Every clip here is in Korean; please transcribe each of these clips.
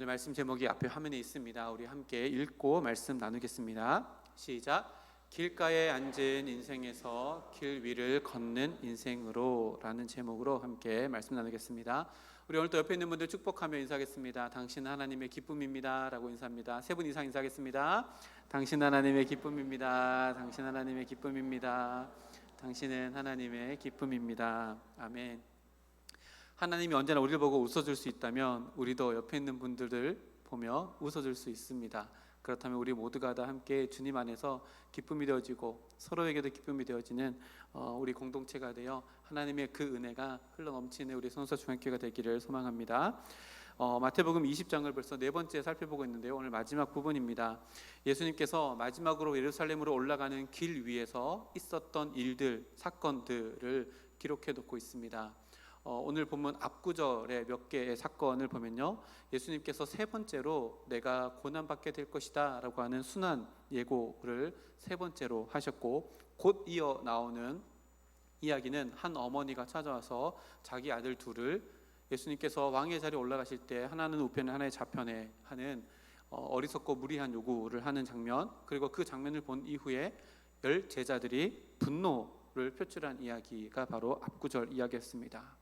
오늘 말씀 제목이 앞에 화면에 있습니다. 우리 함께 읽고 말씀 나누겠습니다. 시작. 길가에 앉은 인생에서 길 위를 걷는 인생으로 라는 제목으로 함께 말씀 나누겠습니다. 우리 오늘 또 옆에 있는 분들 축복하며 인사하겠습니다. 당신은 하나님의 기쁨입니다 라고 인사합니다. 세 분 이상 인사하겠습니다. 당신 하나님의 기쁨입니다. 당신 하나님의 기쁨입니다. 당신은 하나님의 기쁨입니다. 아멘. 하나님이 언제나 우리를 보고 웃어줄 수 있다면 우리도 옆에 있는 분들을 보며 웃어줄 수 있습니다. 그렇다면 우리 모두가 다 함께 주님 안에서 기쁨이 되어지고 서로에게도 기쁨이 되어지는 우리 공동체가 되어 하나님의 그 은혜가 흘러넘치는 우리 선서 중앙교회가 되기를 소망합니다. 마태복음 20장을 벌써 네 번째 살펴보고 있는데요. 오늘 마지막 부분입니다. 예수님께서 마지막으로 예루살렘으로 올라가는 길 위에서 있었던 일들, 사건들을 기록해 놓고 있습니다. 오늘 본문 앞구절에 몇 개의 사건을 보면요, 예수님께서 세 번째로 내가 고난받게 될 것이다 라고 하는 순환 예고를 세 번째로 하셨고, 곧 이어 나오는 이야기는 한 어머니가 찾아와서 자기 아들 둘을 예수님께서 왕의 자리에 올라가실 때 하나는 우편에 하나는 좌편에 하는 어리석고 무리한 요구를 하는 장면, 그리고 그 장면을 본 이후에 10 제자들이 분노를 표출한 이야기가 바로 앞구절 이야기였습니다.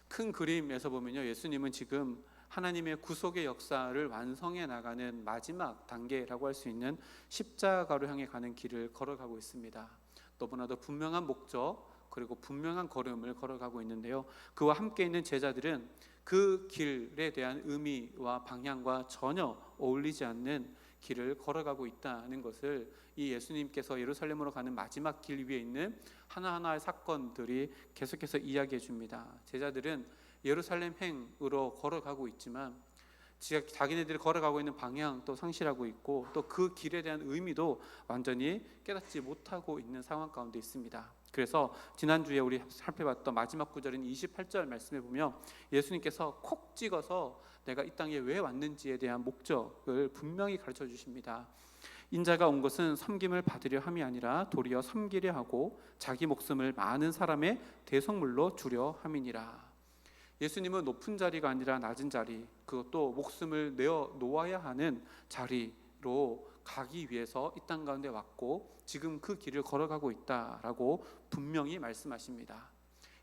큰 그림에서 보면요, 예수님은 지금 하나님의 구속의 역사를 완성해 나가는 마지막 단계라고 할 수 있는 십자가로 향해 가는 길을 걸어가고 있습니다. 너무나도 분명한 목적 그리고 분명한 걸음을 걸어가고 있는데요, 그와 함께 있는 제자들은 그 길에 대한 의미와 방향과 전혀 어울리지 않는 길을 걸어가고 있다는 것을 이 예수님께서 예루살렘으로 가는 마지막 길 위에 있는 하나하나의 사건들이 계속해서 이야기해 줍니다. 제자들은 예루살렘 행으로 걸어가고 있지만 자기네들이 걸어가고 있는 방향도 상실하고 있고, 또 그 길에 대한 의미도 완전히 깨닫지 못하고 있는 상황 가운데 있습니다. 그래서 지난주에 우리 살펴봤던 마지막 구절인 28절 말씀에 보면 예수님께서 콕 찍어서 내가 이 땅에 왜 왔는지에 대한 목적을 분명히 가르쳐 주십니다. 인자가 온 것은 섬김을 받으려 함이 아니라 도리어 섬기려 하고 자기 목숨을 많은 사람의 대속물로 주려 함이니라. 예수님은 높은 자리가 아니라 낮은 자리, 그것도 목숨을 내어 놓아야 하는 자리로 가기 위해서 이 땅 가운데 왔고 지금 그 길을 걸어가고 있다라고 분명히 말씀하십니다.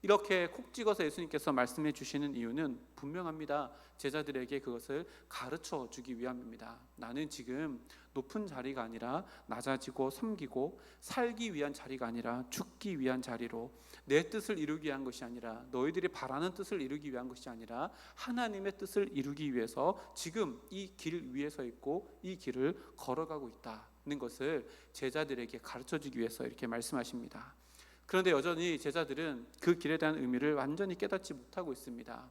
이렇게 콕 찍어서 예수님께서 말씀해 주시는 이유는 분명합니다. 제자들에게 그것을 가르쳐 주기 위함입니다. 나는 지금 높은 자리가 아니라 낮아지고 섬기고 살기 위한 자리가 아니라 죽기 위한 자리로, 내 뜻을 이루기 위한 것이 아니라 너희들이 바라는 뜻을 이루기 위한 것이 아니라 하나님의 뜻을 이루기 위해서 지금 이 길 위에 서 있고 이 길을 걸어가고 있다는 것을 제자들에게 가르쳐 주기 위해서 이렇게 말씀하십니다. 그런데 여전히 제자들은 그 길에 대한 의미를 완전히 깨닫지 못하고 있습니다.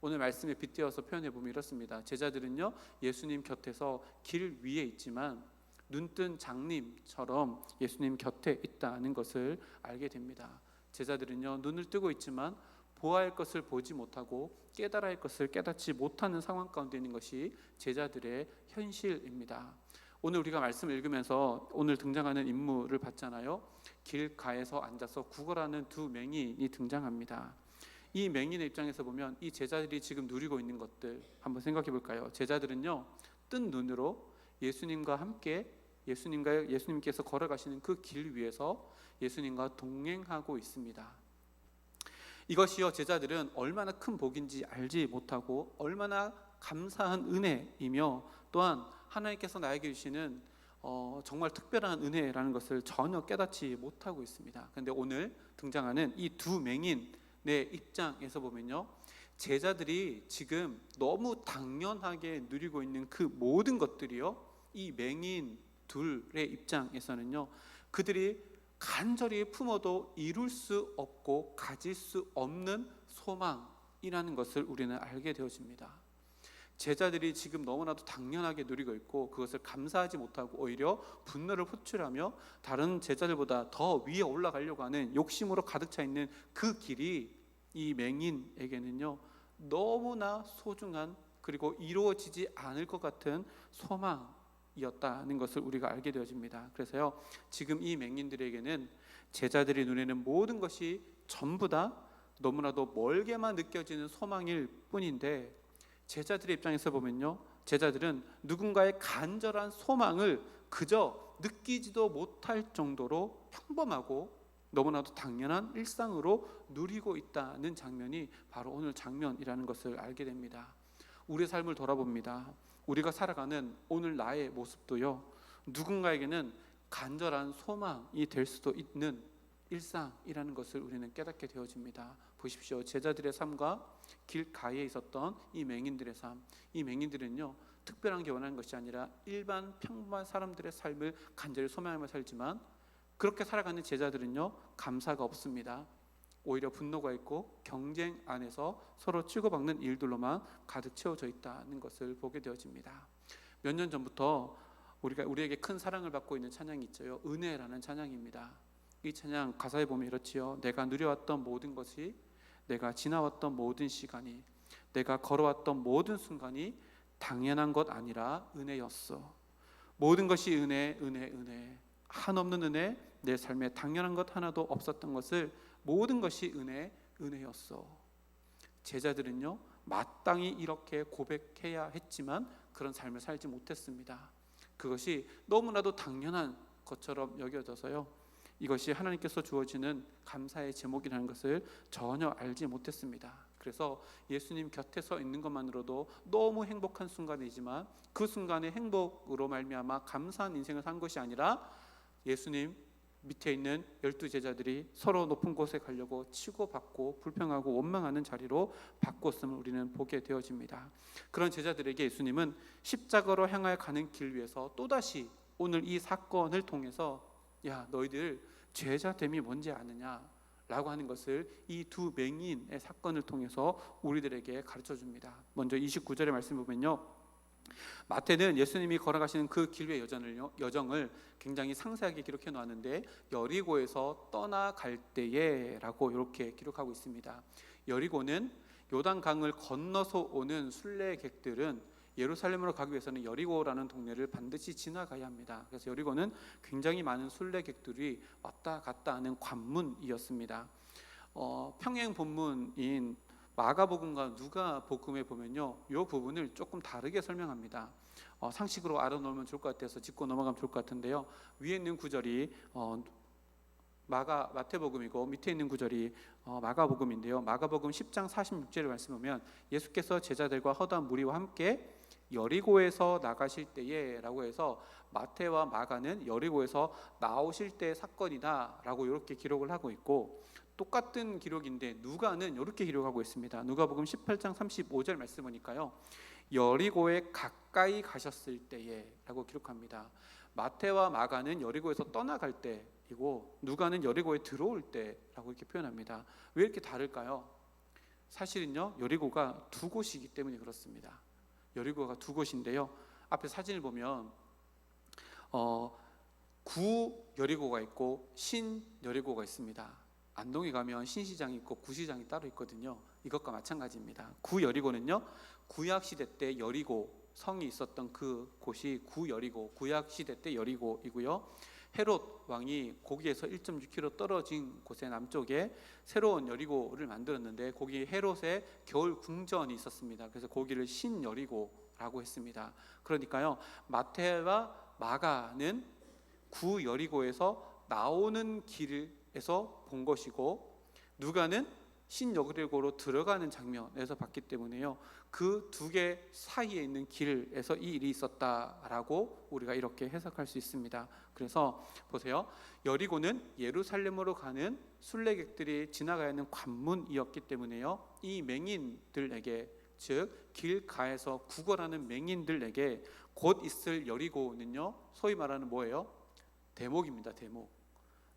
오늘 말씀에 빗대어서 표현해 보면 이렇습니다. 제자들은요, 예수님 곁에서 길 위에 있지만 눈뜬 장님처럼 예수님 곁에 있다는 것을 알게 됩니다. 제자들은요, 눈을 뜨고 있지만 보아야 할 것을 보지 못하고 깨달아야 할 것을 깨닫지 못하는 상황 가운데 있는 것이 제자들의 현실입니다. 오늘 우리가 말씀을 읽으면서 오늘 등장하는 인물을 봤잖아요. 길가에서 앉아서 구걸하는 두 맹인이 등장합니다. 이 맹인의 입장에서 보면 이 제자들이 지금 누리고 있는 것들 한번 생각해 볼까요? 제자들은요, 뜬 눈으로 예수님과 함께 예수님께서 걸어가시는 그 길 위에서 예수님과 동행하고 있습니다. 이것이요, 제자들은 얼마나 큰 복인지 알지 못하고 얼마나 감사한 은혜이며 또한 하나님께서 나에게 주시는 정말 특별한 은혜라는 것을 전혀 깨닫지 못하고 있습니다. 그런데 오늘 등장하는 이 두 맹인의 입장에서 보면요, 제자들이 지금 너무 당연하게 누리고 있는 그 모든 것들이요, 이 맹인 둘의 입장에서는요, 그들이 간절히 품어도 이룰 수 없고 가질 수 없는 소망이라는 것을 우리는 알게 되어집니다. 제자들이 지금 너무나도 당연하게 누리고 있고 그것을 감사하지 못하고 오히려 분노를 호출하며 다른 제자들보다 더 위에 올라가려고 하는 욕심으로 가득 차 있는 그 길이 이 맹인에게는요, 너무나 소중한 그리고 이루어지지 않을 것 같은 소망이었다는 것을 우리가 알게 되어집니다. 그래서요, 지금 이 맹인들에게는 제자들이 누리는 모든 것이 전부 다 너무나도 멀게만 느껴지는 소망일 뿐인데, 제자들의 입장에서 보면요, 제자들은 누군가의 간절한 소망을 그저 느끼지도 못할 정도로 평범하고 너무나도 당연한 일상으로 누리고 있다는 장면이 바로 오늘 장면이라는 것을 알게 됩니다. 우리의 삶을 돌아봅니다. 우리가 살아가는 오늘 나의 모습도요, 누군가에게는 간절한 소망이 될 수도 있는 일상이라는 것을 우리는 깨닫게 되어집니다. 보십시오. 제자들의 삶과 길가에 있었던 이 맹인들의 삶, 이 맹인들은요, 특별한 게 원하는 것이 아니라 일반 평범한 사람들의 삶을 간절히 소망하며 살지만, 그렇게 살아가는 제자들은요, 감사가 없습니다. 오히려 분노가 있고 경쟁 안에서 서로 치고받는 일들로만 가득 채워져 있다는 것을 보게 되어집니다. 몇 년 전부터 우리에게 큰 사랑을 받고 있는 찬양이 있죠. 은혜라는 찬양입니다. 이 찬양 가사에 보면 이렇지요. 내가 누려왔던 모든 것이, 내가 지나왔던 모든 시간이, 내가 걸어왔던 모든 순간이 당연한 것 아니라 은혜였어. 모든 것이 은혜, 은혜, 은혜. 한없는 은혜, 내 삶에 당연한 것 하나도 없었던 것을 모든 것이 은혜, 은혜였어. 제자들은요, 마땅히 이렇게 고백해야 했지만 그런 삶을 살지 못했습니다. 그것이 너무나도 당연한 것처럼 여겨져서요, 이것이 하나님께서 주어지는 감사의 제목이라는 것을 전혀 알지 못했습니다. 그래서 예수님 곁에 서 있는 것만으로도 너무 행복한 순간이지만, 그 순간의 행복으로 말미암아 감사한 인생을 산 것이 아니라 예수님 밑에 있는 12제자들이 서로 높은 곳에 가려고 치고받고 불평하고 원망하는 자리로 바꿨음을 우리는 보게 되어집니다. 그런 제자들에게 예수님은 십자가로 향하여 가는 길 위에서 또다시 오늘 이 사건을 통해서, 야, 너희들 제자됨이 뭔지 아느냐 라고 하는 것을 이 두 맹인의 사건을 통해서 우리들에게 가르쳐 줍니다. 먼저 29절의 말씀 보면요, 마태는 예수님이 걸어가시는 그 길의 여정을 굉장히 상세하게 기록해 놓았는데, 여리고에서 떠나갈 때에 라고 이렇게 기록하고 있습니다. 여리고는 요단강을 건너서 오는 순례객들은 예루살렘으로 가기 위해서는 여리고라는 동네를 반드시 지나가야 합니다. 그래서 여리고는 굉장히 많은 순례객들이 왔다 갔다 하는 관문이었습니다. 평행 본문인 마가복음과 누가복음에 보면요, 이 부분을 조금 다르게 설명합니다. 상식으로 알아놓으면 좋을 것 같아서 짚고 넘어가면 좋을 것 같은데요, 위에 있는 구절이 마태복음이고 밑에 있는 구절이 마가복음인데요, 마가복음 10장 46절의 말씀 보면 예수께서 제자들과 허다한 무리와 함께 여리고에서 나가실 때에 라고 해서, 마태와 마가는 여리고에서 나오실 때의 사건이다 라고 이렇게 기록을 하고 있고, 똑같은 기록인데 누가는 이렇게 기록하고 있습니다. 누가복음 18장 35절 말씀 보니까요, 여리고에 가까이 가셨을 때에 라고 기록합니다. 마태와 마가는 여리고에서 떠나갈 때이고, 누가는 여리고에 들어올 때라고 이렇게 표현합니다. 왜 이렇게 다를까요? 사실은요, 여리고가 두 곳이기 때문에 그렇습니다. 여리고가 두 곳인데요, 앞에 사진을 보면 구 여리고가 있고 신 여리고가 있습니다. 안동에 가면 신시장이 있고 구시장이 따로 있거든요. 이것과 마찬가지입니다. 구 여리고는요, 구약시대 때 여리고 성이 있었던 그 곳이 구 여리고, 구약시대 때 여리고이고요, 헤롯 왕이 거기에서 1.6km 떨어진 곳의 남쪽에 새로운 여리고를 만들었는데, 거기 헤롯의 겨울 궁전이 있었습니다. 그래서 거기를 신여리고라고 했습니다. 그러니까요, 마태와 마가는 구 여리고에서 나오는 길에서 본 것이고, 누가는 신여리고로 들어가는 장면에서 봤기 때문에요, 그 두 개 사이에 있는 길에서 이 일이 있었다라고 우리가 이렇게 해석할 수 있습니다. 그래서 보세요, 여리고는 예루살렘으로 가는 순례객들이 지나가야 하는 관문이었기 때문에요, 이 맹인들에게, 즉 길가에서 구걸하는 맹인들에게 곧 있을 여리고는요, 소위 말하는 뭐예요? 대목입니다. 대목.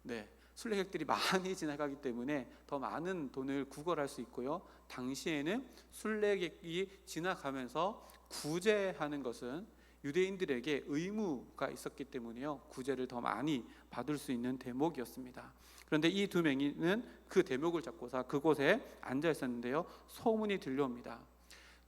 네, 순례객들이 많이 지나가기 때문에 더 많은 돈을 구걸할 수 있고요, 당시에는 순례객이 지나가면서 구제하는 것은 유대인들에게 의무가 있었기 때문에요, 구제를 더 많이 받을 수 있는 대목이었습니다. 그런데 이 두 맹인은 그 대목을 잡고서 그곳에 앉아 있었는데요, 소문이 들려옵니다.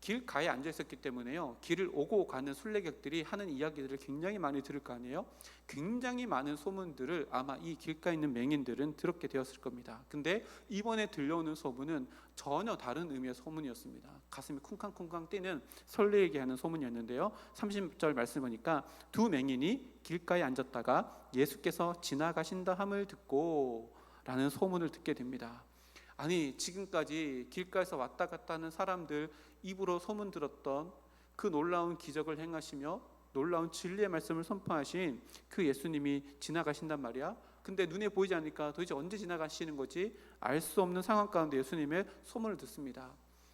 길가에 앉아 있었기 때문에요, 길을 오고 가는 순례객들이 하는 이야기들을 굉장히 많이 들을 거 아니에요. 굉장히 많은 소문들을 아마 이 길가에 있는 맹인들은 들었게 되었을 겁니다. 근데 이번에 들려오는 소문은 전혀 다른 의미의 소문이었습니다. 가슴이 쿵쾅쿵쾅 뛰는, 설레게 하는 소문이었는데요, 30절 말씀 보니까 두 맹인이 길가에 앉았다가 예수께서 지나가신다 함을 듣고 라는 소문을 듣게 됩니다. 아니, 지금까지 길가에서 왔다 갔다 하는 사람들 입으로 소문 들었던 그 놀라운 기적을 행하시며 놀라운 진리의 말씀을 선포하신 그 예수님이 지나가신단 말이야. 근데 눈에 보이지 않으니까 도대체 언제 지나가시는 거지 알 수 없는 상황 가운데 예수님의 소문을 듣습니다.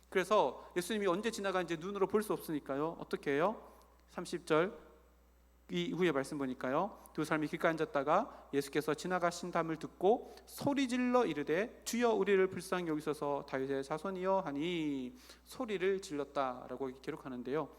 그래서 예수님이 언제 지나가는지 눈으로 볼 수 없으니까요, 어떻게 해요? 30절 이후에 말씀 보니까요, 두 사람이 길가에 앉았다가 예수께서 지나가신담을 듣고 소리질러 이르되 주여 우리를 불쌍히 여기소서 다윗의 자손이여 하니 소리를 질렀다라고 기록하는데요,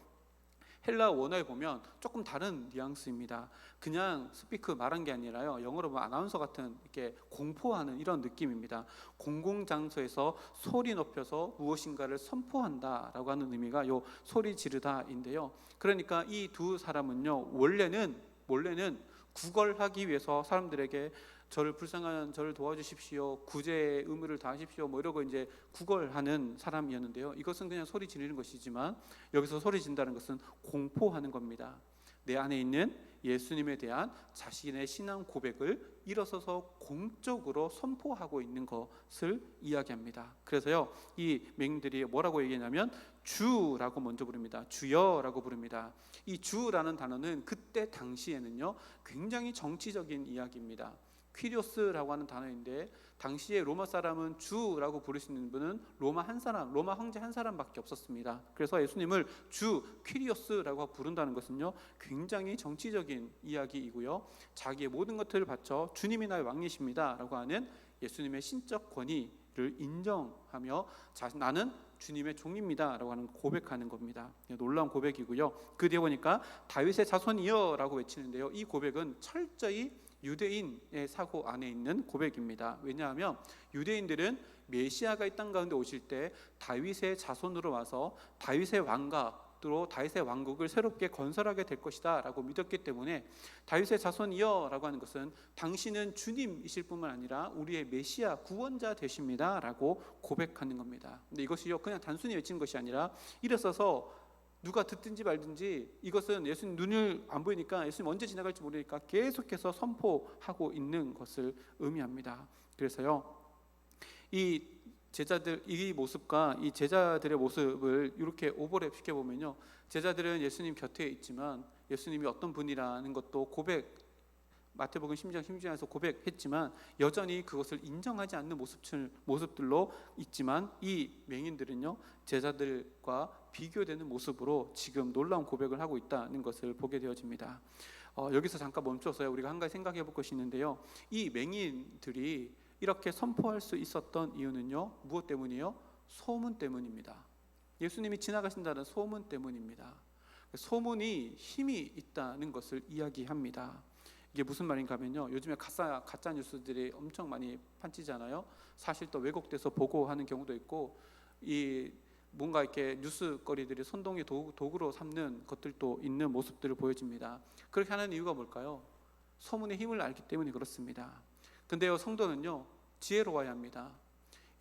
헬라 원어에 보면 조금 다른 뉘앙스입니다. 그냥 스피크 말한 게 아니라요, 영어로 보면 아나운서 같은 이렇게 공포하는 이런 느낌입니다. 공공장소에서 소리 높여서 무엇인가를 선포한다라고 하는 의미가 요 소리 지르다인데요. 그러니까 이 두 사람은요, 원래는 구걸하기 위해서 사람들에게 저를 불쌍한 저를 도와주십시오, 구제의 의무를 다하십시오, 뭐 이러고 이제 구걸하는 사람이었는데요, 이것은 그냥 소리 지르는 것이지만 여기서 소리 진다는 것은 공포하는 겁니다. 내 안에 있는 예수님에 대한 자신의 신앙 고백을 일어서서 공적으로 선포하고 있는 것을 이야기합니다. 그래서요, 이 맹인들이 뭐라고 얘기하냐면 주라고 먼저 부릅니다. 주여라고 부릅니다. 이 주라는 단어는 그때 당시에는요, 굉장히 정치적인 이야기입니다. 퀴리오스라고 하는 단어인데, 당시에 로마 사람은 주라고 부를 수 있는 분은 로마 황제 한 사람밖에 없었습니다. 그래서 예수님을 주 퀴리오스라고 부른다는 것은요, 굉장히 정치적인 이야기이고요, 자기의 모든 것들을 바쳐 주님이 나의 왕이십니다 라고 하는 예수님의 신적 권위를 인정하며 나는 주님의 종입니다 라고 하는 고백하는 겁니다. 놀라운 고백이고요, 그 뒤에 보니까 다윗의 자손이여 라고 외치는데요, 이 고백은 철저히 유대인의 사고 안에 있는 고백입니다. 왜냐하면 유대인들은 메시아가 이 땅 가운데 오실 때 다윗의 자손으로 와서 다윗의 왕가로 다윗의 왕국을 새롭게 건설하게 될 것이다 라고 믿었기 때문에 다윗의 자손이여 라고 하는 것은 당신은 주님이실 뿐만 아니라 우리의 메시아 구원자 되십니다 라고 고백하는 겁니다. 근데 이것이요, 그냥 단순히 외치는 것이 아니라 일어서서 누가 듣든지 말든지 이것은 예수님 눈을 안 보이니까, 예수님 언제 지나갈지 모르니까 계속해서 선포하고 있는 것을 의미합니다. 그래서요, 이 제자들 이 모습과 이 제자들의 모습을 이렇게 오버랩 시켜보면요, 제자들은 예수님 곁에 있지만 예수님이 어떤 분이라는 것도 마태복음 10장에서 고백했지만 여전히 그것을 인정하지 않는 모습들로 있지만, 이 맹인들은요, 제자들과 비교되는 모습으로 지금 놀라운 고백을 하고 있다는 것을 보게 되어집니다. 여기서 잠깐 멈춰서 우리가 한 가지 생각해 볼 것이 있는데요, 이 맹인들이 이렇게 선포할 수 있었던 이유는요, 무엇 때문이에요? 소문 때문입니다. 예수님이 지나가신다는 소문 때문입니다. 소문이 힘이 있다는 것을 이야기합니다. 이게 무슨 말인가 하면요, 요즘에 가짜 뉴스들이 엄청 많이 판치잖아요. 사실 또 왜곡돼서 보고하는 경우도 있고, 이 뭔가 이렇게 뉴스거리들이 선동의 도구로 삼는 것들도 있는 모습들을 보여집니다. 그렇게 하는 이유가 뭘까요? 소문의 힘을 알기 때문에 그렇습니다. 근데요, 성도는요, 지혜로워야 합니다.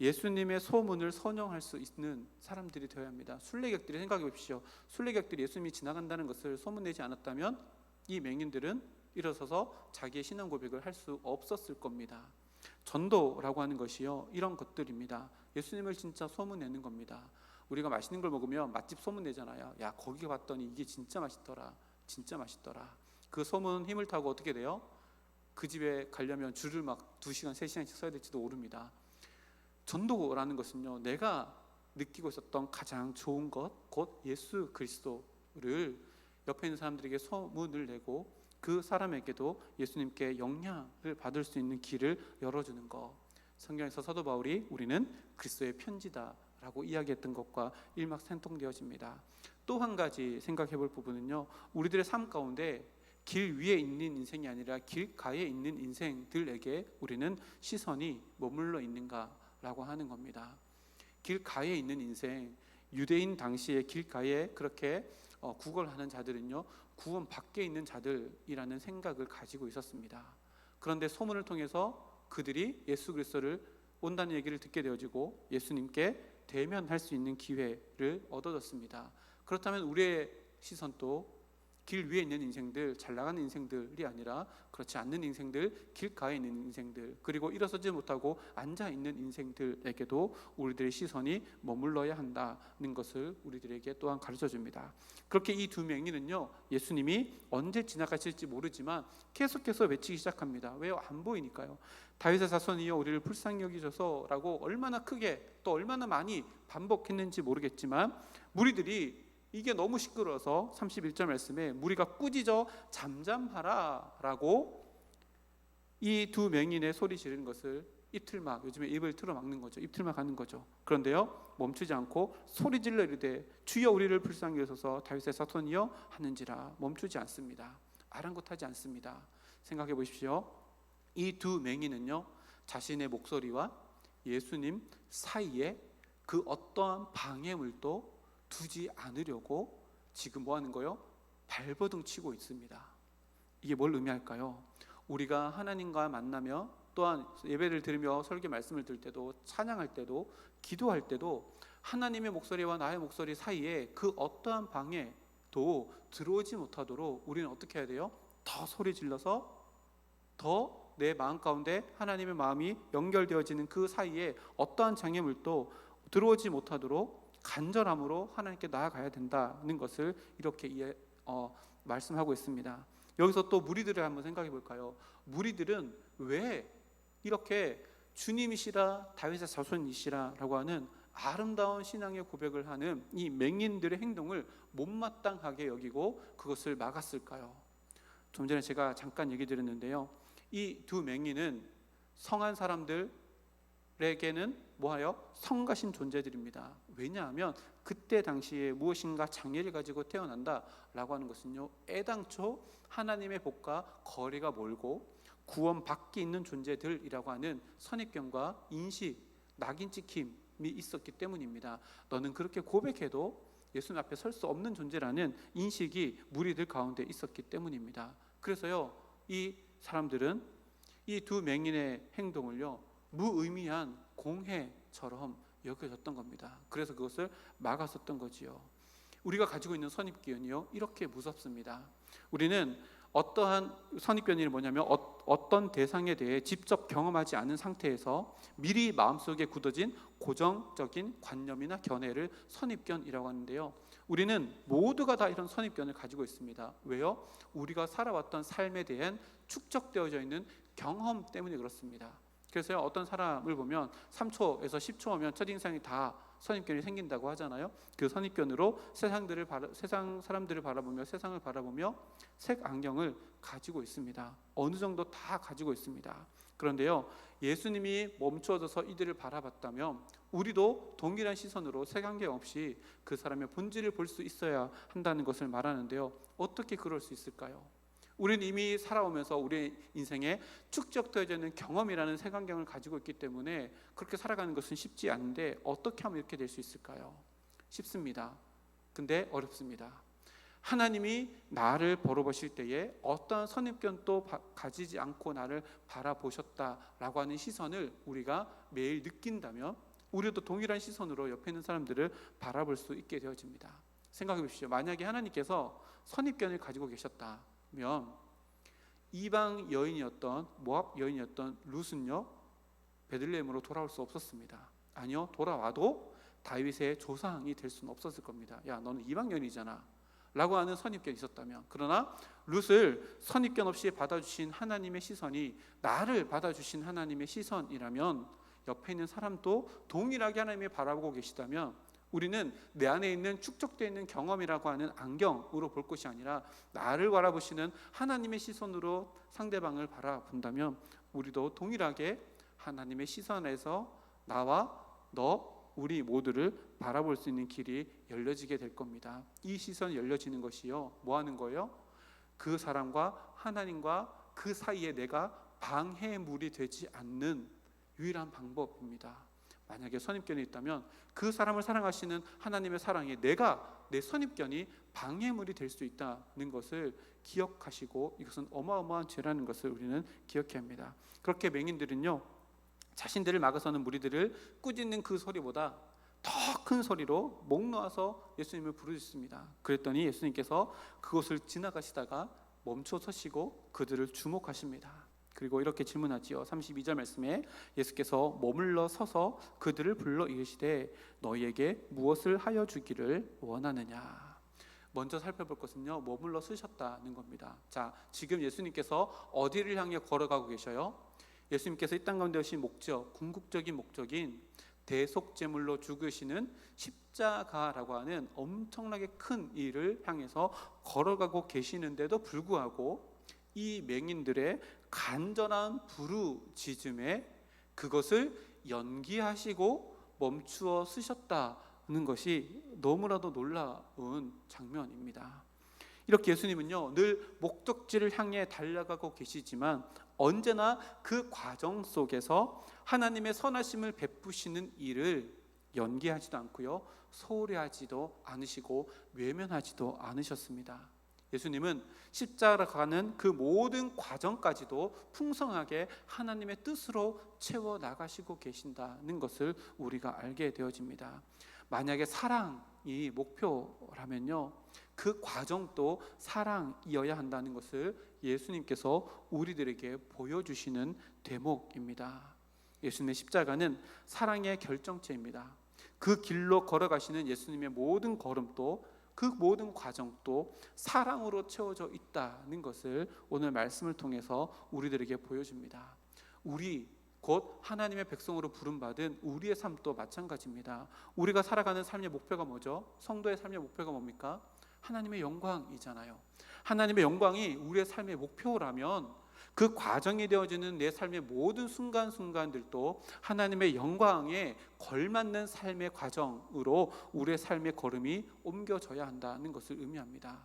예수님의 소문을 선용할 수 있는 사람들이 되어야 합니다. 순례객들이 생각해 보십시오. 순례객들이 예수님이 지나간다는 것을 소문내지 않았다면 이 맹인들은 일어서서 자기의 신앙 고백을 할 수 없었을 겁니다. 전도라고 하는 것이요, 이런 것들입니다. 예수님을 진짜 소문내는 겁니다. 우리가 맛있는 걸 먹으면 맛집 소문내잖아요. 야, 거기 갔더니 이게 진짜 맛있더라, 진짜 맛있더라. 그 소문 힘을 타고 어떻게 돼요? 그 집에 가려면 줄을 막 2시간 3시간씩 서야 될지도 모릅니다. 전도라는 것은요, 내가 느끼고 있었던 가장 좋은 것, 곧 예수 그리스도를 옆에 있는 사람들에게 소문을 내고 그 사람에게도 예수님께 영향을 받을 수 있는 길을 열어주는 것. 성경에서 사도 바울이 우리는 그리스도의 편지다 라고 이야기했던 것과 일맥상통되어집니다. 또 한 가지 생각해 볼 부분은요, 우리들의 삶 가운데 길 위에 있는 인생이 아니라 길가에 있는 인생들에게 우리는 시선이 머물러 있는가 라고 하는 겁니다. 길가에 있는 인생, 유대인 당시의 길가에 그렇게 구걸하는 자들은요, 구원 밖에 있는 자들이라는 생각을 가지고 있었습니다. 그런데 소문을 통해서 그들이 예수 그리스도를 온다는 얘기를 듣게 되어지고 예수님께 대면할 수 있는 기회를 얻어졌습니다. 그렇다면 우리의 시선도 길 위에 있는 인생들, 잘 나가는 인생들이 아니라 그렇지 않는 인생들, 길가에 있는 인생들, 그리고 일어서지 못하고 앉아있는 인생들에게도 우리들의 시선이 머물러야 한다는 것을 우리들에게 또한 가르쳐줍니다. 그렇게 이 두 맹인은요, 예수님이 언제 지나가실지 모르지만 계속해서 외치기 시작합니다. 왜요? 안 보이니까요. 다윗의 자손이여 우리를 불쌍히 여기소서 라고 얼마나 크게 또 얼마나 많이 반복했는지 모르겠지만 무리들이 이게 너무 시끄러워서 31절 말씀에 무리가 꾸짖어 잠잠하라 라고 이 두 맹인의 소리 지르는 것을 입틀막, 요즘에 입을 틀어막는 거죠. 입틀막 하는 거죠. 그런데요, 멈추지 않고 소리 질러 이르되 주여 우리를 불쌍히 여소서 다윗의 자손이여 하는지라. 멈추지 않습니다. 아랑곳하지 않습니다. 생각해 보십시오. 이 두 맹인은요, 자신의 목소리와 예수님 사이에 그 어떠한 방해물도 두지 않으려고 지금 뭐 하는 거예요? 발버둥 치고 있습니다. 이게 뭘 의미할까요? 우리가 하나님과 만나며 또한 예배를 드리며 설교 말씀을 들을 때도 찬양할 때도 기도할 때도 하나님의 목소리와 나의 목소리 사이에 그 어떠한 방해도 들어오지 못하도록 우리는 어떻게 해야 돼요? 더 소리 질러서 더 내 마음 가운데 하나님의 마음이 연결되어지는 그 사이에 어떠한 장애물도 들어오지 못하도록 간절함으로 하나님께 나아가야 된다는 것을 이렇게 말씀하고 있습니다. 여기서 또 무리들을 한번 생각해 볼까요? 무리들은 왜 이렇게 주님이시라 다윗의 자손이시라 라고 하는 아름다운 신앙의 고백을 하는 이 맹인들의 행동을 못마땅하게 여기고 그것을 막았을까요? 좀 전에 제가 잠깐 얘기 드렸는데요, 이 두 맹인은 성한 사람들에게는 뭐하여? 성가신 존재들입니다. 왜냐하면 그때 당시에 무엇인가 장애를 가지고 태어난다라고 하는 것은요, 애당초 하나님의 복과 거리가 멀고 구원 밖에 있는 존재들이라고 하는 선입견과 인식, 낙인 찍힘이 있었기 때문입니다. 너는 그렇게 고백해도 예수님 앞에 설 수 없는 존재라는 인식이 무리들 가운데 있었기 때문입니다. 그래서요, 이 사람들은 이 두 맹인의 행동을요, 무의미한 공해처럼 여겨졌던 겁니다. 그래서 그것을 막았었던 거지요. 우리가 가지고 있는 선입견이요, 이렇게 무섭습니다. 우리는 어떠한 선입견이 뭐냐면 어떤 대상에 대해 직접 경험하지 않은 상태에서 미리 마음속에 굳어진 고정적인 관념이나 견해를 선입견이라고 하는데요, 우리는 모두가 다 이런 선입견을 가지고 있습니다. 왜요? 우리가 살아왔던 삶에 대한 축적되어져 있는 경험 때문에 그렇습니다. 그래서 어떤 사람을 보면 3초에서 10초 오면 첫인상이 다 선입견이 생긴다고 하잖아요. 그 선입견으로 세상 사람들을 바라보며 세상을 바라보며 색안경을 가지고 있습니다. 어느 정도 다 가지고 있습니다. 그런데요, 예수님이 멈추어져서 이들을 바라봤다면 우리도 동일한 시선으로 색안경 없이 그 사람의 본질을 볼 수 있어야 한다는 것을 말하는데요, 어떻게 그럴 수 있을까요? 우리는 이미 살아오면서 우리의 인생에 축적되어져 있는 경험이라는 색안경을 가지고 있기 때문에 그렇게 살아가는 것은 쉽지 않은데 어떻게 하면 이렇게 될 수 있을까요? 쉽습니다. 근데 어렵습니다. 하나님이 나를 바라보실 때에 어떠한 선입견도 가지지 않고 나를 바라보셨다라고 하는 시선을 우리가 매일 느낀다면 우리도 동일한 시선으로 옆에 있는 사람들을 바라볼 수 있게 되어집니다. 생각해 보십시오. 만약에 하나님께서 선입견을 가지고 계셨다면 이방 여인이었던 모압 여인이었던 룻은요, 베들레헴으로 돌아올 수 없었습니다. 아니요, 돌아와도 다윗의 조상이 될 수는 없었을 겁니다. 야, 너는 이방 여인이잖아 라고 하는 선입견이 있었다면. 그러나 룻을 선입견 없이 받아주신 하나님의 시선이 나를 받아주신 하나님의 시선이라면 옆에 있는 사람도 동일하게 하나님이 바라보고 계시다면 우리는 내 안에 있는 축적되어 있는 경험이라고 하는 안경으로 볼 것이 아니라 나를 바라보시는 하나님의 시선으로 상대방을 바라본다면 우리도 동일하게 하나님의 시선에서 나와 너 우리 모두를 바라볼 수 있는 길이 열려지게 될 겁니다. 이 시선이 열려지는 것이요, 뭐 하는 거예요? 그 사람과 하나님과 그 사이에 내가 방해물이 되지 않는 유일한 방법입니다. 만약에 선입견이 있다면 그 사람을 사랑하시는 하나님의 사랑에 내가 내 선입견이 방해물이 될 수 있다는 것을 기억하시고, 이것은 어마어마한 죄라는 것을 우리는 기억해야 합니다. 그렇게 맹인들은요, 자신들을 막아서는 무리들을 꾸짖는 그 소리보다 더 큰 소리로 목 놓아서 예수님을 부르짖습니다. 그랬더니 예수님께서 그곳을 지나가시다가 멈춰 서시고 그들을 주목하십니다. 그리고 이렇게 질문하지요. 32절 말씀에 예수께서 머물러 서서 그들을 불러 이르시되 너희에게 무엇을 하여 주기를 원하느냐. 먼저 살펴볼 것은요, 머물러 서셨다는 겁니다. 자, 지금 예수님께서 어디를 향해 걸어가고 계셔요? 예수님께서 이 땅 가운데 오신 목적, 궁극적인 목적인 대속제물로 죽으시는 십자가라고 하는 엄청나게 큰 일을 향해서 걸어가고 계시는데도 불구하고 이 맹인들의 간절한 부르짖음에 그것을 연기하시고 멈추어 쓰셨다는 것이 너무나도 놀라운 장면입니다. 이렇게 예수님은요, 늘 목적지를 향해 달려가고 계시지만 언제나 그 과정 속에서 하나님의 선하심을 베푸시는 일을 연기하지도 않고요, 소홀히 하지도 않으시고 외면하지도 않으셨습니다. 예수님은 십자가로 가는 그 모든 과정까지도 풍성하게 하나님의 뜻으로 채워 나가시고 계신다는 것을 우리가 알게 되어집니다. 만약에 사랑이 목표라면요, 그 과정도 사랑이어야 한다는 것을 예수님께서 우리들에게 보여주시는 대목입니다. 예수님의 십자가는 사랑의 결정체입니다. 그 길로 걸어가시는 예수님의 모든 걸음도, 그 모든 과정도 사랑으로 채워져 있다는 것을 오늘 말씀을 통해서 우리들에게 보여줍니다. 우리 곧 하나님의 백성으로 부름받은 우리의 삶도 마찬가지입니다. 우리가 살아가는 삶의 목표가 뭐죠? 성도의 삶의 목표가 뭡니까? 하나님의 영광이잖아요. 하나님의 영광이 우리의 삶의 목표라면 그 과정이 되어지는 내 삶의 모든 순간순간들도 하나님의 영광에 걸맞는 삶의 과정으로 우리의 삶의 걸음이 옮겨져야 한다는 것을 의미합니다.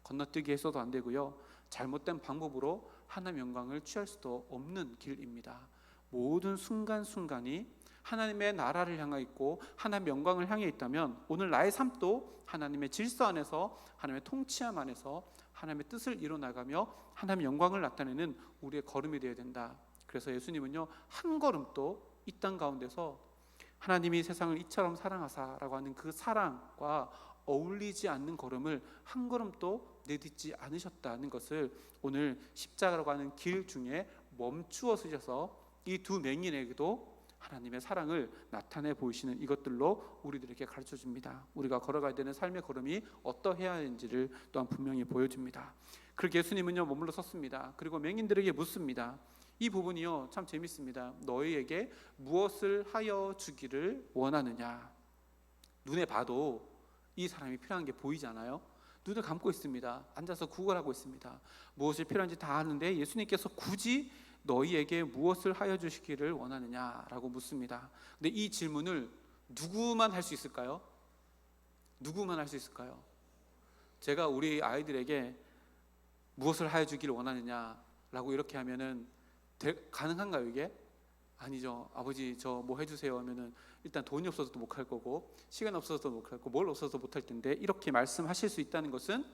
건너뛰기 해서도 안 되고요, 잘못된 방법으로 하나님의 영광을 취할 수도 없는 길입니다. 모든 순간순간이 하나님의 나라를 향해 있고 하나님의 영광을 향해 있다면 오늘 나의 삶도 하나님의 질서 안에서, 하나님의 통치함 안에서 하나님의 뜻을 이뤄나가며 하나님의 영광을 나타내는 우리의 걸음이 되어야 된다. 그래서 예수님은요, 한 걸음도 이 땅 가운데서 하나님이 세상을 이처럼 사랑하사라고 하는 그 사랑과 어울리지 않는 걸음을 한 걸음도 내딛지 않으셨다는 것을 오늘 십자가라고 하는 길 중에 멈추어 서셔서 이 두 맹인에게도 하나님의 사랑을 나타내 보이시는 이것들로 우리들에게 가르쳐 줍니다. 우리가 걸어가야 되는 삶의 걸음이 어떠해야 하는지를 또한 분명히 보여줍니다. 그렇게 예수님은요, 머물러 섰습니다. 그리고 맹인들에게 묻습니다. 이 부분이요, 참 재밌습니다. 너희에게 무엇을 하여 주기를 원하느냐. 눈에 봐도 이 사람이 필요한 게 보이잖아요. 눈을 감고 있습니다. 앉아서 구걸하고 있습니다. 무엇이 필요한지 다 아는데 예수님께서 굳이 너희에게 무엇을 하여 주시기를 원하느냐라고 묻습니다. 근데 이 질문을 누구만 할 수 있을까요? 누구만 할 수 있을까요? 제가 우리 아이들에게 무엇을 하여 주기를 원하느냐라고 이렇게 하면은 가능한가요, 이게? 아니죠. 아버지 저 뭐 해주세요 하면은 일단 돈이 없어서도 못 할 거고, 시간 없어서도 못 할 거고, 뭘 없어서 못 할 텐데, 이렇게 말씀하실 수 있다는 것은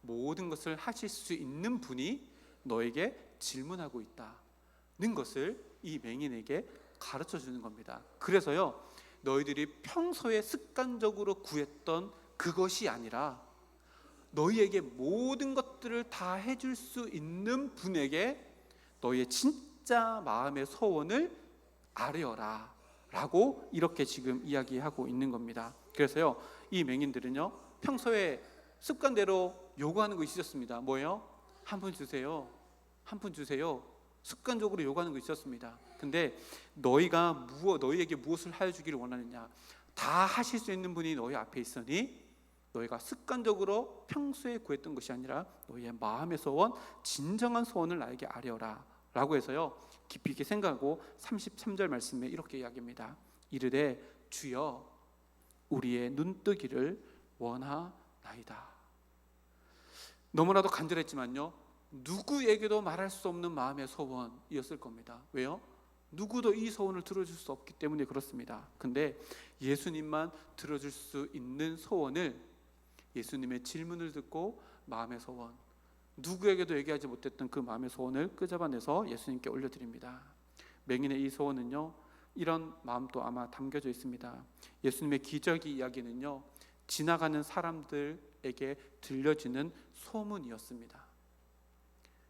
모든 것을 하실 수 있는 분이 너에게 질문하고 있다는 것을 이 맹인에게 가르쳐 주는 겁니다. 그래서요, 너희들이 평소에 습관적으로 구했던 그것이 아니라 너희에게 모든 것들을 다 해줄 수 있는 분에게 너희의 진짜 마음의 소원을 아뢰어라 라고 이렇게 지금 이야기하고 있는 겁니다. 그래서요, 이 맹인들은요, 평소에 습관대로 요구하는 거 있으셨습니다. 뭐예요? 한 푼 주세요, 한 푼 주세요. 습관적으로 요구하는 거 있었습니다. 근데 너희에게 무엇을 하여 주기를 원하느냐, 다 하실 수 있는 분이 너희 앞에 있으니 너희가 습관적으로 평소에 구했던 것이 아니라 너희의 마음의 소원, 진정한 소원을 나에게 아뢰어라 라고 해서요, 깊이 있게 생각하고 33절 말씀에 이렇게 이야기합니다. 이르되 주여 우리의 눈뜨기를 원하나이다. 너무나도 간절했지만요, 누구에게도 말할 수 없는 마음의 소원이었을 겁니다. 왜요? 누구도 이 소원을 들어줄 수 없기 때문에 그렇습니다. 근데 예수님만 들어줄 수 있는 소원을, 예수님의 질문을 듣고 마음의 소원, 누구에게도 얘기하지 못했던 그 마음의 소원을 끄집어내서 예수님께 올려드립니다. 맹인의 이 소원은요, 이런 마음도 아마 담겨져 있습니다. 예수님의 기적의 이야기는요, 지나가는 사람들에게 들려지는 소문이었습니다.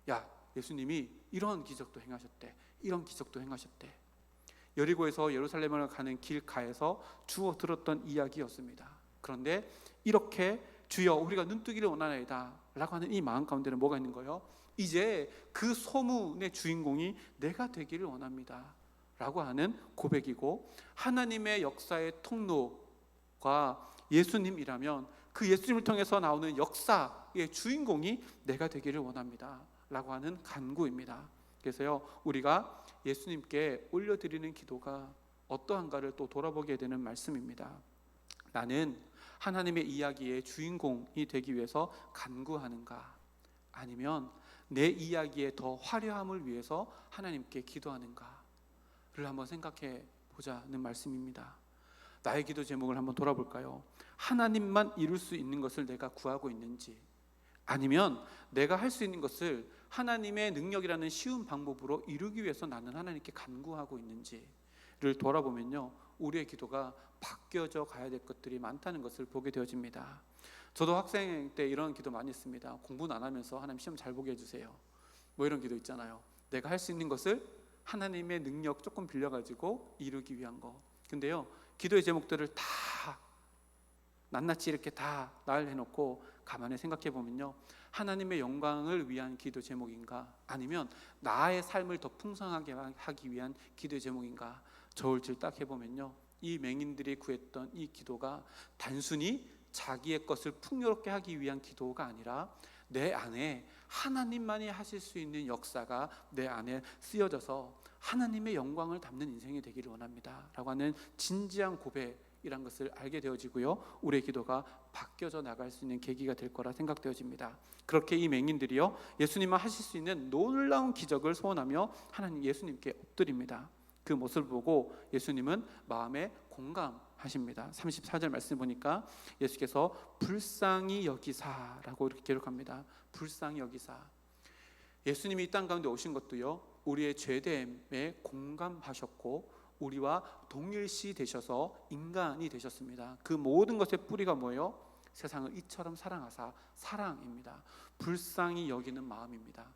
야, 예수님이 이런 기적도 행하셨대, 이런 기적도 행하셨대. 여리고에서 예루살렘을 가는 길가에서 주워 들었던 이야기였습니다. 그런데 이렇게 주여 우리가 눈뜨기를 원하나이다 라고 하는 이 마음 가운데는 뭐가 있는 거예요? 이제 그 소문의 주인공이 내가 되기를 원합니다 라고 하는 고백이고, 하나님의 역사의 통로가 예수님이라면 그 예수님을 통해서 나오는 역사의 주인공이 내가 되기를 원합니다 라고 하는 간구입니다. 그래서요, 우리가 예수님께 올려드리는 기도가 어떠한가를 또 돌아보게 되는 말씀입니다. 나는 하나님의 이야기의 주인공이 되기 위해서 간구하는가, 아니면 내 이야기의 더 화려함을 위해서 하나님께 기도하는가를 한번 생각해 보자는 말씀입니다. 나의 기도 제목을 한번 돌아볼까요? 하나님만 이룰 수 있는 것을 내가 구하고 있는지, 아니면 내가 할 수 있는 것을 하나님의 능력이라는 쉬운 방법으로 이루기 위해서 나는 하나님께 간구하고 있는지를 돌아보면요, 우리의 기도가 바뀌어져 가야 될 것들이 많다는 것을 보게 되어집니다. 저도 학생 때 이런 기도 많이 했습니다. 공부는 안 하면서 하나님 시험 잘 보게 해주세요, 뭐 이런 기도 있잖아요. 내가 할 수 있는 것을 하나님의 능력 조금 빌려가지고 이루기 위한 거. 근데요, 기도의 제목들을 다 낱낱이 이렇게 다 나열해놓고 가만히 생각해 보면요, 하나님의 영광을 위한 기도 제목인가, 아니면 나의 삶을 더 풍성하게 하기 위한 기도의 제목인가, 저울질 딱 해보면요, 이 맹인들이 구했던 이 기도가 단순히 자기의 것을 풍요롭게 하기 위한 기도가 아니라 내 안에 하나님만이 하실 수 있는 역사가 내 안에 쓰여져서 하나님의 영광을 담는 인생이 되기를 원합니다 라고 하는 진지한 고백이란 것을 알게 되어지고요, 우리의 기도가 바뀌어져 나갈 수 있는 계기가 될 거라 생각되어집니다. 그렇게 이 맹인들이요, 예수님만 하실 수 있는 놀라운 기적을 소원하며 하나님 예수님께 엎드립니다. 그 모습을 보고 예수님은 마음에 공감하십니다. 34절 말씀 보니까 예수께서 불쌍히 여기사라고 이렇게 기록합니다. 불쌍히 여기사. 예수님이 이 땅 가운데 오신 것도요, 우리의 죄됨에 공감하셨고 우리와 동일시 되셔서 인간이 되셨습니다. 그 모든 것의 뿌리가 뭐예요? 세상을 이처럼 사랑하사, 사랑입니다. 불쌍히 여기는 마음입니다.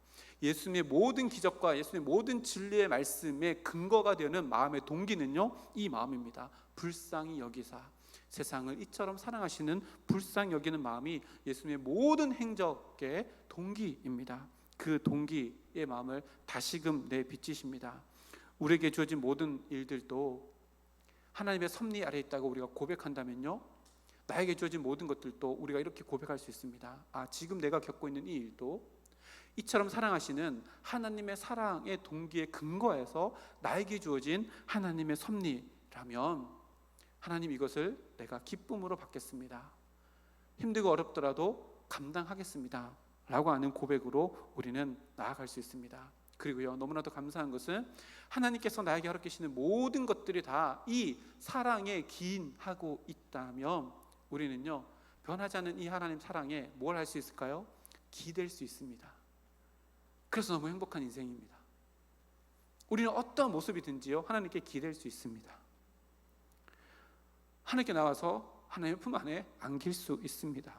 예수님의 모든 기적과 예수님의 모든 진리의 말씀의 근거가 되는 마음의 동기는요, 이 마음입니다. 불쌍히 여기사, 세상을 이처럼 사랑하시는 불쌍히 여기는 마음이 예수님의 모든 행적의 동기입니다. 그 동기의 마음을 다시금 내비치십니다. 우리에게 주어진 모든 일들도 하나님의 섭리 아래 있다고 우리가 고백한다면요, 나에게 주어진 모든 것들도 우리가 이렇게 고백할 수 있습니다. 아, 지금 내가 겪고 있는 이 일도 이처럼 사랑하시는 하나님의 사랑의 동기에 근거해서 나에게 주어진 하나님의 섭리라면 하나님, 이것을 내가 기쁨으로 받겠습니다, 힘들고 어렵더라도 감당하겠습니다 라고 하는 고백으로 우리는 나아갈 수 있습니다. 그리고요, 너무나도 감사한 것은 하나님께서 나에게 허락하시는 모든 것들이 다 이 사랑에 기인하고 있다면 우리는요, 변하지 않는 이 하나님 사랑에 뭘 할 수 있을까요? 기댈 수 있습니다. 그래서 너무 행복한 인생입니다. 우리는 어떤 모습이든지요, 하나님께 기댈 수 있습니다. 하나님께 나와서 하나님의 품 안에 안길 수 있습니다.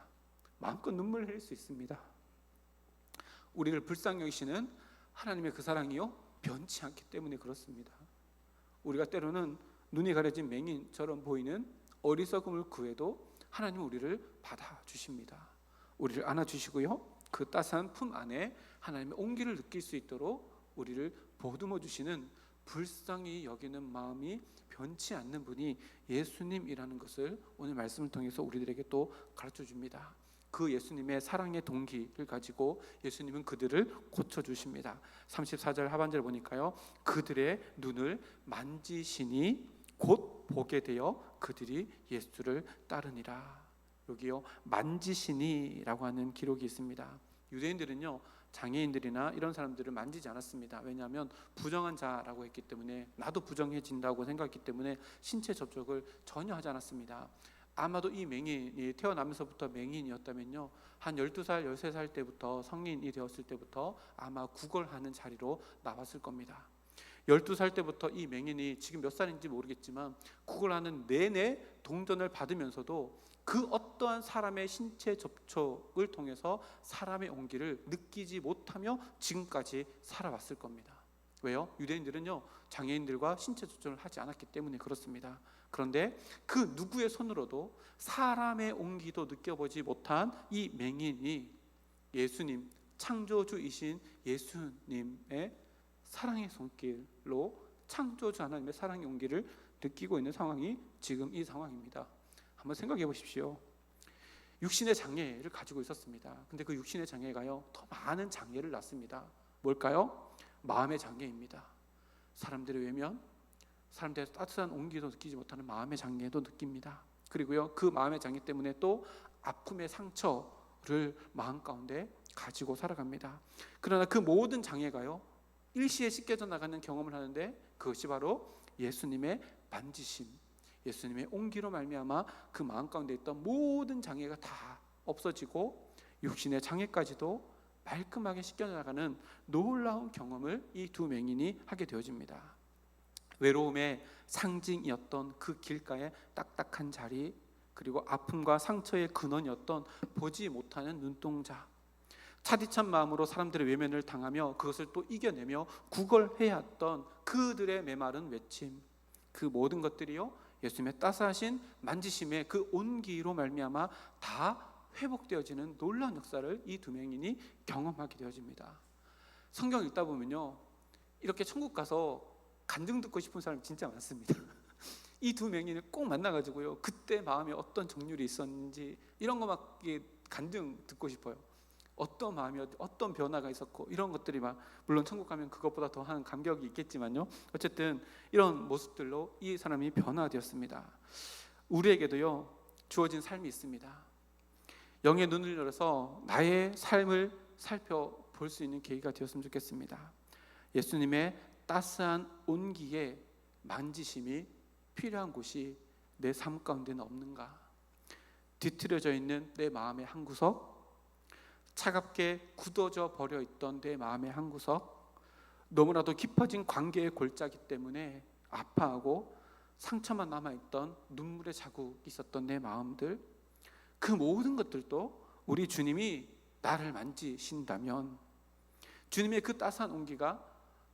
마음껏 눈물 흘릴 수 있습니다. 우리를 불쌍히 여기시는 하나님의 그 사랑이요, 변치 않기 때문에 그렇습니다. 우리가 때로는 눈이 가려진 맹인처럼 보이는 어리석음을 구해도 하나님은 우리를 받아주십니다. 우리를 안아주시고요, 그 따스한 품 안에 하나님의 온기를 느낄 수 있도록 우리를 보듬어 주시는 불쌍히 여기는 마음이 변치 않는 분이 예수님이라는 것을 오늘 말씀을 통해서 우리들에게 또 가르쳐 줍니다. 그 예수님의 사랑의 동기를 가지고 예수님은 그들을 고쳐주십니다. 34절 하반절 보니까요, 그들의 눈을 만지시니 곧 보게 되어 그들이 예수를 따르니라. 여기요, 만지시니라고 하는 기록이 있습니다. 유대인들은요, 장애인들이나 이런 사람들을 만지지 않았습니다. 왜냐하면 부정한 자라고 했기 때문에, 나도 부정해진다고 생각했기 때문에 신체 접촉을 전혀 하지 않았습니다. 아마도 이 맹인이 태어나면서부터 맹인이었다면요, 한 12살, 13살 때부터, 성인이 되었을 때부터 아마 구걸하는 자리로 나왔을 겁니다. 12살 때부터 이 맹인이 지금 몇 살인지 모르겠지만 구걸하는 내내 동전을 받으면서도 그 어떠한 사람의 신체 접촉을 통해서 사람의 온기를 느끼지 못하며 지금까지 살아왔을 겁니다. 왜요? 유대인들은요, 장애인들과 신체 접촉을 하지 않았기 때문에 그렇습니다. 그런데 그 누구의 손으로도 사람의 온기도 느껴보지 못한 이 맹인이 예수님, 창조주이신 예수님의 사랑의 손길로 창조주 하나님의 사랑의 온기를 느끼고 있는 상황이 지금 이 상황입니다. 한번 생각해 보십시오. 육신의 장애를 가지고 있었습니다. 근데 그 육신의 장애가요, 더 많은 장애를 낳습니다. 뭘까요? 마음의 장애입니다. 사람들의 외면, 사람들의 따뜻한 온기도 느끼지 못하는 마음의 장애도 느낍니다. 그리고요, 그 마음의 장애 때문에 또 아픔의 상처를 마음 가운데 가지고 살아갑니다. 그러나 그 모든 장애가요, 일시에 씻겨져 나가는 경험을 하는데, 그것이 바로 예수님의 만지심, 예수님의 온기로 말미암아 그 마음 가운데 있던 모든 장애가 다 없어지고 육신의 장애까지도 말끔하게 씻겨져 나가는 놀라운 경험을 이 두 맹인이 하게 되어집니다. 외로움의 상징이었던 그 길가의 딱딱한 자리, 그리고 아픔과 상처의 근원이었던 보지 못하는 눈동자, 차디찬 마음으로 사람들의 외면을 당하며 그것을 또 이겨내며 구걸해야 했던 그들의 메마른 외침, 그 모든 것들이요, 예수님의 따스하신 만지심의 그 온기로 말미암아 다 회복되어지는 놀라운 역사를 이 두 맹인이 경험하게 되어집니다. 성경 읽다 보면요, 이렇게 천국 가서 간증 듣고 싶은 사람이 진짜 많습니다. 이 두 맹인을 꼭 만나가지고요, 그때 마음에 어떤 정률이 있었는지 이런 거 막 간증 듣고 싶어요. 어떤 마음이, 어떤 변화가 있었고, 이런 것들이 막, 물론 천국 가면 그것보다 더한 감격이 있겠지만요, 어쨌든 이런 모습들로 이 사람이 변화되었습니다. 우리에게도요, 주어진 삶이 있습니다. 영의 눈을 열어서 나의 삶을 살펴볼 수 있는 계기가 되었으면 좋겠습니다. 예수님의 따스한 온기에 만지심이 필요한 곳이 내 삶 가운데는 없는가? 뒤틀려져 있는 내 마음의 한 구석, 차갑게 굳어져 버려 있던 내 마음의 한 구석, 너무나도 깊어진 관계의 골짜기 때문에 아파하고 상처만 남아있던 눈물의 자국이 있었던 내 마음들, 그 모든 것들도 우리 주님이 나를 만지신다면, 주님의 그 따스한 온기가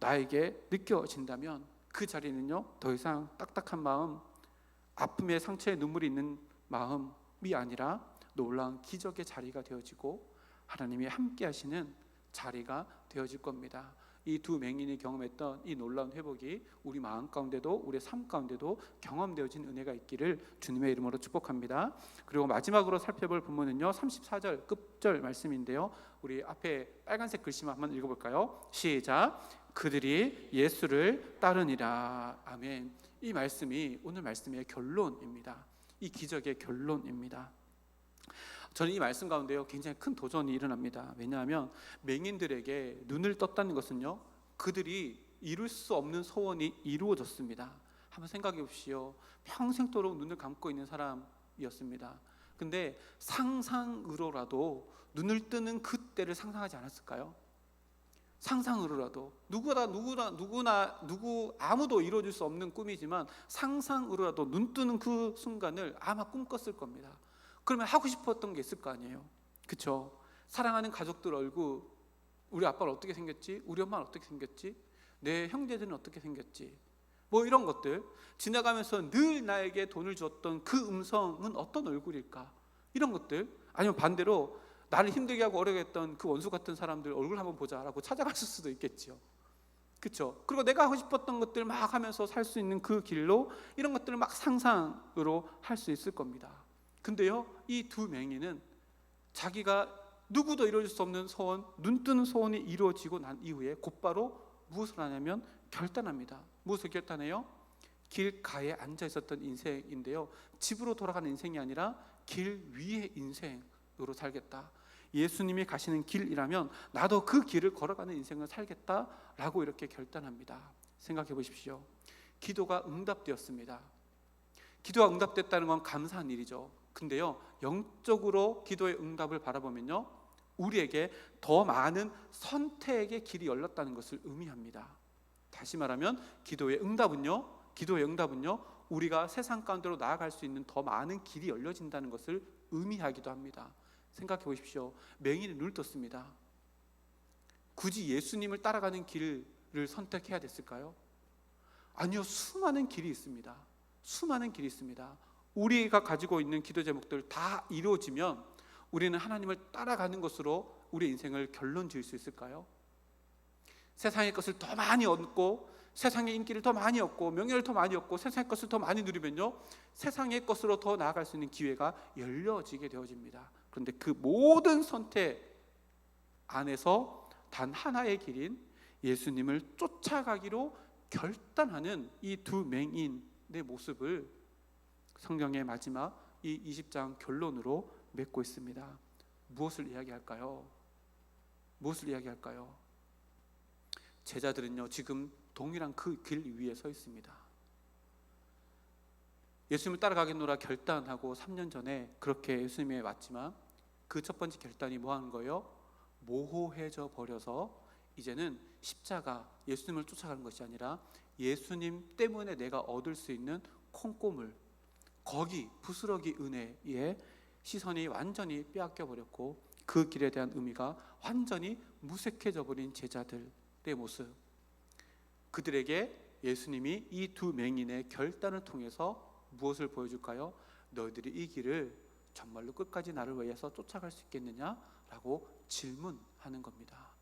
나에게 느껴진다면, 그 자리는요, 더 이상 딱딱한 마음, 아픔의 상처에 눈물이 있는 마음이 아니라 놀라운 기적의 자리가 되어지고 하나님이 함께 하시는 자리가 되어질 겁니다. 이 두 맹인이 경험했던 이 놀라운 회복이 우리 마음 가운데도, 우리 삶 가운데도 경험되어진 은혜가 있기를 주님의 이름으로 축복합니다. 그리고 마지막으로 살펴볼 본문은요, 34절 끝절 말씀인데요, 우리 앞에 빨간색 글씨만 한번 읽어볼까요? 시작. 그들이 예수를 따르니라. 아멘. 이 말씀이 오늘 말씀의 결론입니다. 이 기적의 결론입니다. 저는 이 말씀 가운데요, 굉장히 큰 도전이 일어납니다. 왜냐하면 맹인들에게 눈을 떴다는 것은요, 그들이 이룰 수 없는 소원이 이루어졌습니다. 한번 생각해 보십시오. 평생도록 눈을 감고 있는 사람이었습니다. 근데 상상으로라도 눈을 뜨는 그때를 상상하지 않았을까요? 상상으로라도, 아무도 이루어질 수 없는 꿈이지만 상상으로라도 눈 뜨는 그 순간을 아마 꿈꿨을 겁니다. 그러면 하고 싶었던 게 있을 거 아니에요. 그렇죠? 사랑하는 가족들 얼굴, 우리 아빠는 어떻게 생겼지? 우리 엄마는 어떻게 생겼지? 내 형제들은 어떻게 생겼지? 뭐 이런 것들, 지나가면서 늘 나에게 돈을 주었던 그 음성은 어떤 얼굴일까? 이런 것들, 아니면 반대로 나를 힘들게 하고 어렵게 했던 그 원수 같은 사람들 얼굴 한번 보자라고 찾아갔을 수도 있겠죠. 그렇죠? 그리고 내가 하고 싶었던 것들 막 하면서 살 수 있는 그 길로 이런 것들을 막 상상으로 할 수 있을 겁니다. 근데요, 이 두 맹인은 자기가 누구도 이루어질 수 없는 소원, 눈뜨는 소원이 이루어지고 난 이후에 곧바로 무엇을 하냐면 결단합니다. 무엇을 결단해요? 길가에 앉아 있었던 인생인데요, 집으로 돌아가는 인생이 아니라 길 위의 인생으로 살겠다. 예수님이 가시는 길이라면 나도 그 길을 걸어가는 인생을 살겠다라고 이렇게 결단합니다. 생각해 보십시오. 기도가 응답되었습니다. 기도가 응답됐다는 건 감사한 일이죠. 근데요, 영적으로 기도의 응답을 바라보면요, 우리에게 더 많은 선택의 길이 열렸다는 것을 의미합니다. 다시 말하면 기도의 응답은요, 우리가 세상 가운데로 나아갈 수 있는 더 많은 길이 열려진다는 것을 의미하기도 합니다. 생각해 보십시오. 맹인이 눈을 떴습니다. 굳이 예수님을 따라가는 길을 선택해야 됐을까요? 아니요, 수많은 길이 있습니다. 우리가 가지고 있는 기도 제목들 다 이루어지면 우리는 하나님을 따라가는 것으로 우리 인생을 결론 지을 수 있을까요? 세상의 것을 더 많이 얻고, 세상의 인기를 더 많이 얻고, 명예를 더 많이 얻고, 세상의 것을 더 많이 누리면요, 세상의 것으로 더 나아갈 수 있는 기회가 열려지게 되어집니다. 그런데 그 모든 선택 안에서 단 하나의 길인 예수님을 쫓아가기로 결단하는 이 두 맹인의 모습을 성경의 마지막 이 20장 결론으로 맺고 있습니다. 무엇을 이야기할까요? 제자들은요, 지금 동일한 그 길 위에 서 있습니다. 예수님을 따라가겠노라 결단하고 3년 전에 그렇게 예수님에 왔지만 그 첫 번째 결단이 뭐 하는 거예요? 모호해져 버려서 이제는 십자가, 예수님을 쫓아가는 것이 아니라 예수님 때문에 내가 얻을 수 있는 콩고물, 거기 부스러기 은혜에 시선이 완전히 빼앗겨 버렸고, 그 길에 대한 의미가 완전히 무색해져 버린 제자들의 모습. 그들에게 예수님이 이 두 맹인의 결단을 통해서 무엇을 보여줄까요? 너희들이 이 길을 정말로 끝까지 나를 위해서 쫓아갈 수 있겠느냐라고 질문하는 겁니다.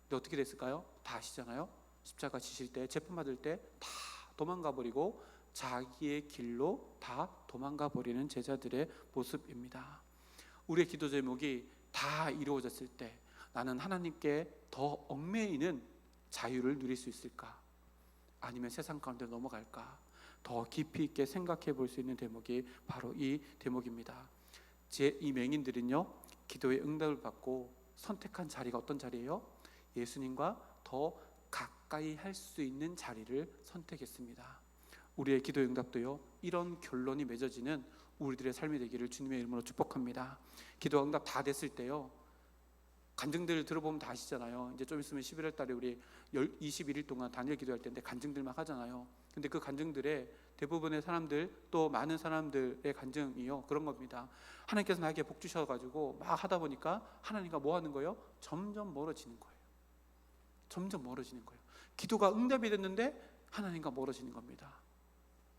근데 어떻게 됐을까요? 다 아시잖아요. 십자가 지실 때, 재판 받을 때 다 도망가 버리고 자기의 길로 다 도망가 버리는 제자들의 모습입니다. 우리의 기도 제목이 다 이루어졌을 때 나는 하나님께 더 얽매이는 자유를 누릴 수 있을까? 아니면 세상 가운데 넘어갈까? 더 깊이 있게 생각해 볼 수 있는 대목이 바로 이 대목입니다. 이 맹인들은요, 기도의 응답을 받고 선택한 자리가 어떤 자리예요? 예수님과 더 가까이 할 수 있는 자리를 선택했습니다. 우리의 기도의 응답도요, 이런 결론이 맺어지는 우리들의 삶이 되기를 주님의 이름으로 축복합니다. 기도 응답 다 됐을 때요, 간증들 들어보면 다 아시잖아요. 이제 좀 있으면 11월 달에 우리 21일 동안 단일 기도할 텐데 간증들만 하잖아요. 근데 그 간증들의 대부분의 사람들, 또 많은 사람들의 간증이요, 그런 겁니다. 하나님께서 나에게 복 주셔가지고 막 하다 보니까 하나님과 뭐 하는 거예요? 점점 멀어지는 거예요. 기도가 응답이 됐는데 하나님과 멀어지는 겁니다.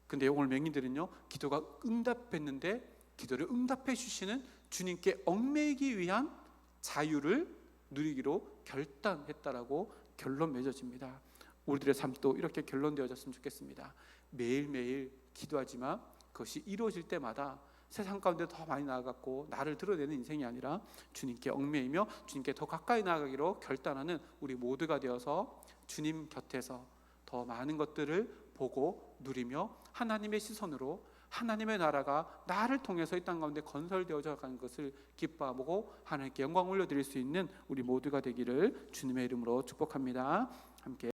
근데 오늘 맹인들은요, 기도가 응답했는데 기도를 응답해 주시는 주님께 얽매이기 위한 자유를 누리기로 결단했다라고 결론 맺어집니다. 우리들의 삶도 이렇게 결론되어졌으면 좋겠습니다. 매일매일 기도하지만 그것이 이루어질 때마다 세상 가운데 더 많이 나아갔고 나를 드러내는 인생이 아니라 주님께 얽매이며 주님께 더 가까이 나아가기로 결단하는 우리 모두가 되어서 주님 곁에서 더 많은 것들을 보고 누리며 하나님의 시선으로 하나님의 나라가 나를 통해서 이 땅 가운데 건설되어져 가는 것을 기뻐하고 하나님께 영광 올려드릴 수 있는 우리 모두가 되기를 주님의 이름으로 축복합니다. 함께